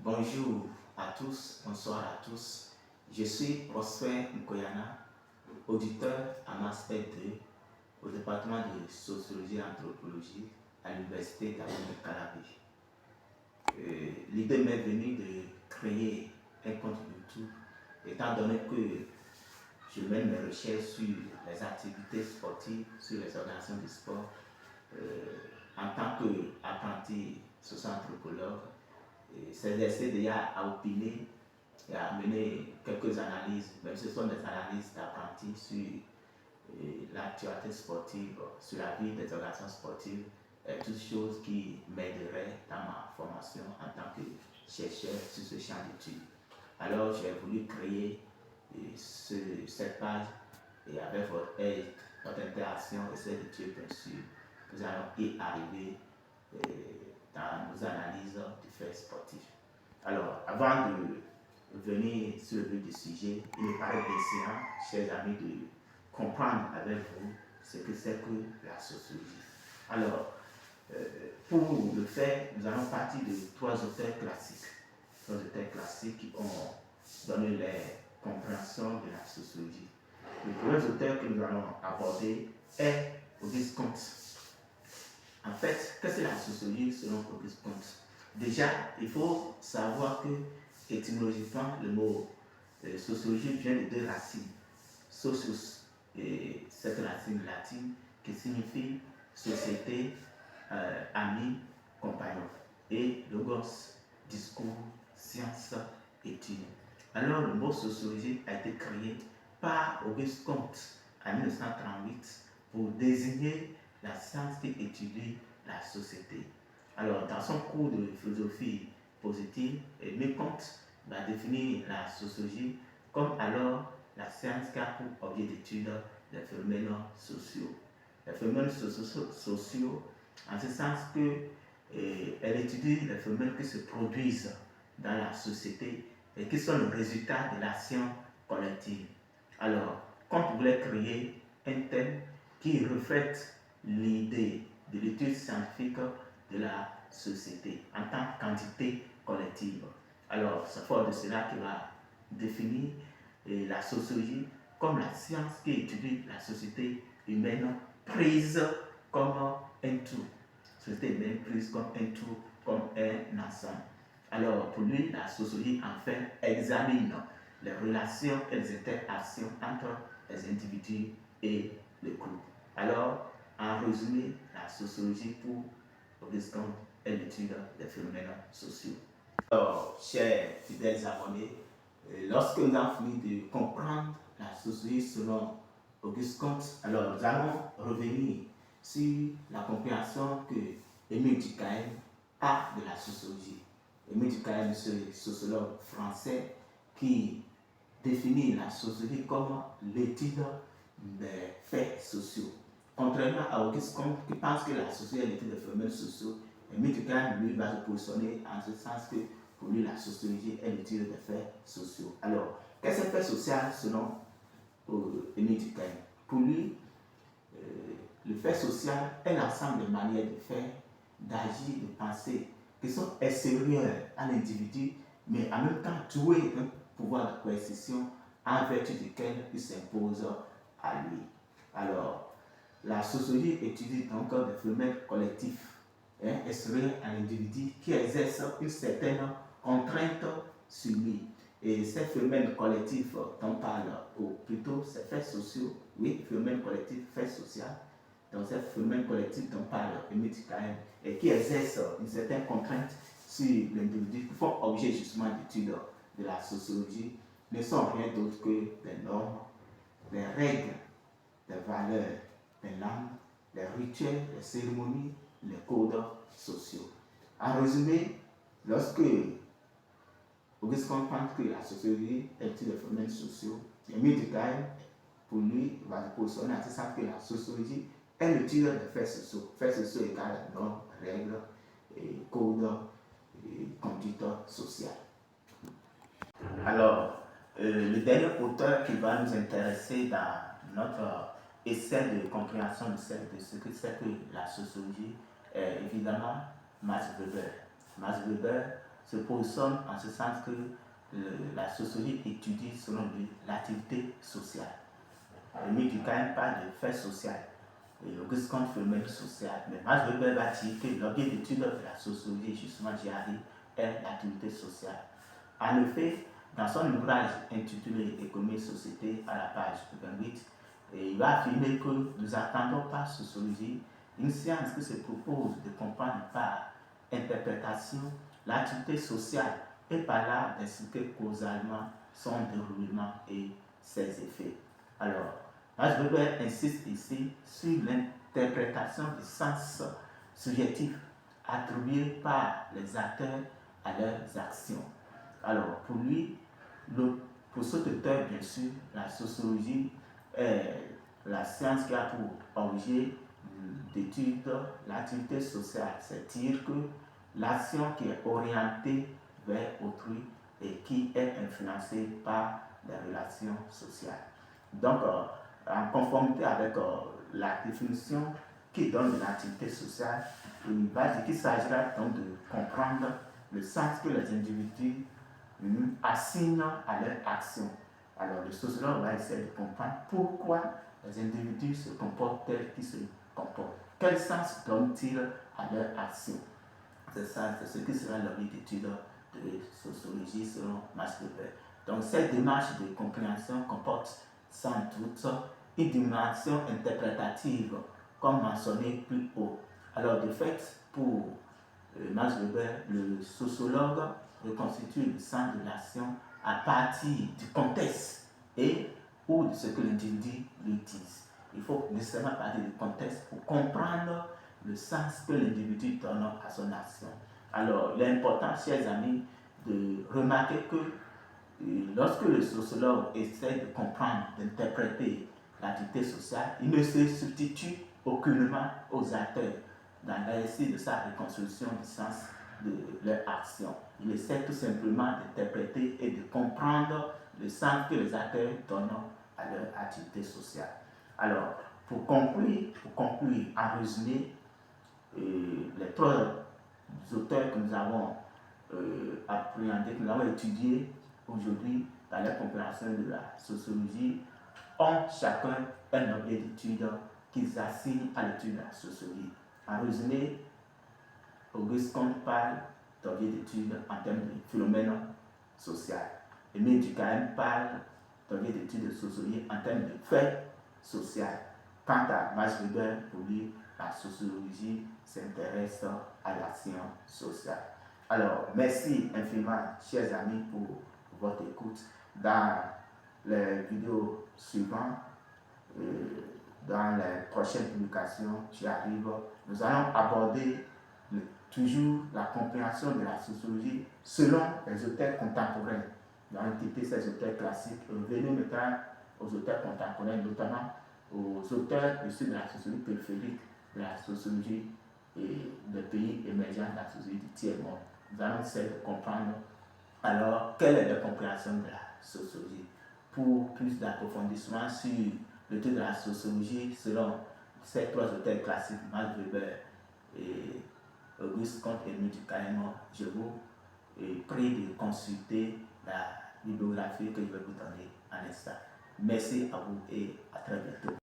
Bonjour à tous, bonsoir à tous. Je suis Prosper Nkoyana, auditeur à Master 2 au département de Sociologie et Anthropologie à l'Université de Calabi. L'idée m'est venue de créer un compte YouTube, étant donné que je mène mes recherches sur les activités sportives, sur les organisations de sport, en tant qu'apprenti socio-anthropologue. S'exercer déjà à opiner et à mener quelques analyses, même si ce sont des analyses d'apprentis sur l'actualité sportive, sur la vie des organisations sportives, toutes choses qui m'aideraient dans ma formation en tant que chercheur sur ce champ d'études. Alors j'ai voulu créer cette page et avec votre aide, votre interaction et celle de Dieu, bien sûr, nous allons y arriver dans nos analyses du fait sportif. Alors, avant de venir sur le vif du sujet, il me paraît pertinent, chers amis, de comprendre avec vous ce que c'est que la sociologie. Alors, pour le faire, nous allons partir de trois auteurs classiques. Trois auteurs classiques qui ont donné les compréhensions de la sociologie. Le premier auteur que nous allons aborder est Auguste Comte. En fait, qu'est-ce que la sociologie selon Auguste Comte? Déjà, il faut savoir que étymologiquement, le mot sociologie vient de deux racines. Socius, et cette racine latine qui signifie société, ami, compagnon. Et logos, discours, science, étude. Alors, le mot sociologie a été créé par Auguste Comte en 1938 pour désigner la science qui étudie la société. Alors, dans son cours de philosophie positive, Aimé Comte va définir la sociologie comme alors la science qui a pour objet d'étude les phénomènes sociaux. Les phénomènes sociaux, en ce sens qu'elle étudie les phénomènes qui se produisent dans la société et qui sont le résultat de l'action collective. Alors, Comte voulait créer un thème qui reflète l'idée de l'étude scientifique de la société en tant qu'entité collective. Alors, c'est fort de cela qu'il va définir la sociologie comme la science qui étudie la société humaine prise comme un tout. Société humaine prise comme un tout, comme un ensemble. Alors, pour lui, la sociologie, en fait, examine les relations et les interactions entre les individus et les groupes. Alors, en résumé, la sociologie pour Auguste Comte est l'étude des phénomènes sociaux. Alors, chers fidèles abonnés, lorsque nous avons fini de comprendre la sociologie selon Auguste Comte, alors nous allons revenir sur la compréhension que Émile Durkheim a de la sociologie. Émile Durkheim, ce sociologue français qui définit la sociologie comme l'étude des faits sociaux. Contrairement à Auguste Comte qui pense que la sociologie est l'étude des phénomènes sociaux, Émile Durkheim, lui, va se positionner en ce sens que pour lui, la sociologie est l'étude des faits sociaux. Alors, qu'est-ce que c'est fait social selon Émile Durkheim? Pour lui, le fait social est l'ensemble de manières de faire, d'agir, de penser qui sont extérieures à l'individu, mais en même temps douées d'un pouvoir de coercition en vertu duquel il s'impose à lui. Alors, la sociologie étudie donc des phénomènes collectifs extérieurs à l'individu qui exercent une certaine contrainte sur lui. Et ces phénomènes collectifs dont parle, ou plutôt ces faits sociaux, oui, phénomènes collectifs, faits sociaux, donc ces phénomènes collectifs dont parle Émile Durkheim et qui exercent une certaine contrainte sur l'individu, qui font objet justement d'études de la sociologie, ne sont rien d'autre que des normes, des règles, des valeurs, des langues, les rituels, les cérémonies, les codes sociaux. En résumé, lorsque Auguste Comte pense que la sociologie est l'étude des phénomènes sociaux, Émile Durkheim, pour lui, va se positionner en ce sens que la sociologie est l'étude des faits sociaux. Faits sociaux égale normes, règles, et codes, et conduite sociale. Alors, le dernier auteur qui va nous intéresser dans notre essai de compréhension de ce que c'est que la sociologie est évidemment Max Weber. Max Weber se positionne en ce sens que la sociologie étudie selon lui l'activité sociale. Émile Durkheim parle de fait social et Auguste Comte phénomène social. Mais Max Weber va dire que l'objet d'étude de la sociologie, justement, j'y arrive, est l'activité sociale. En effet, dans son ouvrage intitulé Économie et société, à la page 28, il va affirmer que nous attendons par sociologie une science qui se propose de comprendre par interprétation l'activité sociale et par là d'expliquer causalement son déroulement et ses effets. Alors, Max Weber insiste ici sur l'interprétation du sens subjectif attribué par les acteurs à leurs actions. Alors, pour lui, pour cet auteur, bien sûr, la sociologie est la science qui a pour objet d'étude l'activité sociale, c'est-à-dire que l'action qui est orientée vers autrui et qui est influencée par les relations sociales. Donc, en conformité avec la définition qui donne de l'activité sociale, il va dire qu'il s'agira donc de comprendre le sens que les individus assignent à leur action. Alors, le sociologue va essayer de comprendre pourquoi les individus se comportent tels qu'ils se comportent. Quel sens donnent-ils à leur action? C'est ça, c'est ce qui sera l'objet d'étude de sociologie selon Max Weber. Donc, cette démarche de compréhension comporte sans doute une dimension interprétative, comme mentionné plus haut. Alors, de fait, pour Max Weber, le sociologue reconstitue le sens de l'action à partir du contexte et ou de ce que l'individu lui dit. Il faut nécessairement parler du contexte pour comprendre le sens que l'individu donne à son action. Alors, il est important, chers amis, de remarquer que lorsque le sociologue essaie de comprendre, d'interpréter l'activité sociale, il ne se substitue aucunement aux acteurs dans l'exercice de sa reconstruction du sens de leur action. Il essaie tout simplement d'interpréter et de comprendre le sens que les acteurs donnent à leur activité sociale. Alors, pour conclure en résumé, les trois auteurs que nous avons appréhendés, que nous avons étudiés aujourd'hui dans la compréhension de la sociologie, ont chacun un objet d'étude qu'ils assignent à l'étude de la sociologie. En résumé, Auguste Comte parle d'objet d'étude en termes de phénomène social. Émile Durkheim parle d'objet d'étude de sociologie en termes de fait social. Quant à Max Weber, pour lui, la sociologie s'intéresse à l'action sociale. Alors, merci infiniment, chers amis, pour votre écoute. Dans les vidéos suivantes, dans les prochaines publications qui arrivent, nous allons aborder toujours la compréhension de la sociologie selon les auteurs contemporains. Nous allons quitter ces auteurs classiques et revenir maintenant aux auteurs contemporains, notamment aux auteurs issus de la sociologie périphérique, de la sociologie et des pays émergents de la sociologie du tiers-monde. Nous allons essayer de comprendre alors quelle est la compréhension de la sociologie. Pour plus d'approfondissement sur l'étude de la sociologie selon ces trois auteurs classiques, Max Weber et Auguste Comte et Émile Durkheim, je vous prie de consulter la bibliographie que je vais vous donner à l'instant. Merci à vous et à très bientôt.